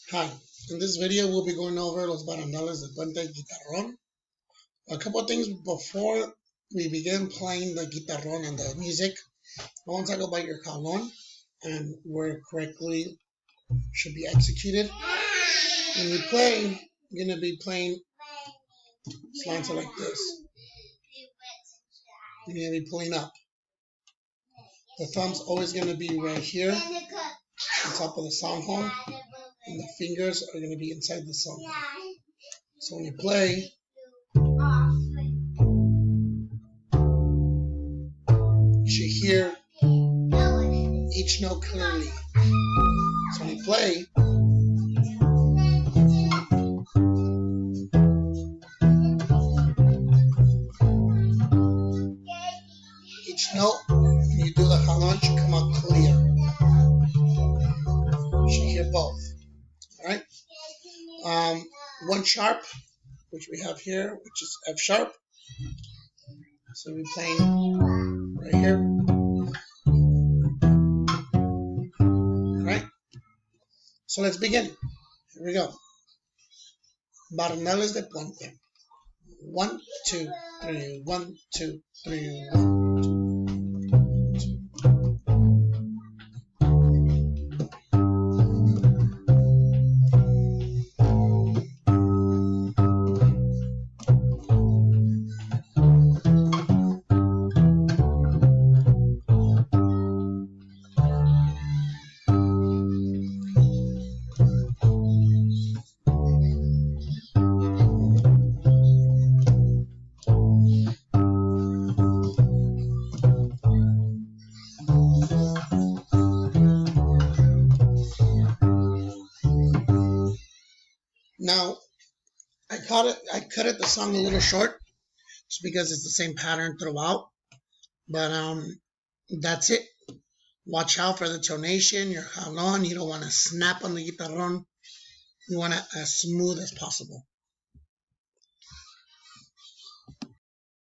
Hi, in this video we'll be going over los barandales de puente guitarron. A couple of things before we begin playing the guitarron and the music. I want to talk about your jalón and where it correctly should be executed. When you play, you're going to be playing slanted like this. You're going to be pulling up. The thumb's always going to be right here on top of the sound hole, and the fingers are going to be inside the sound hole. So when you play, you should hear each note clearly. So when you play, each note, when you do the jalón, should come out clear. You should hear both. Alright? One sharp, which we have here, which is F sharp. So we're playing right here. Alright? So let's begin. Here we go. Barandales de puente. 1, 2, 3, 1, 2, 3, 1. Now, I cut it the song a little short, just because it's the same pattern throughout. But that's it. Watch out for the tonation, your jalón. You don't want to snap on the guitarron. You want it as smooth as possible.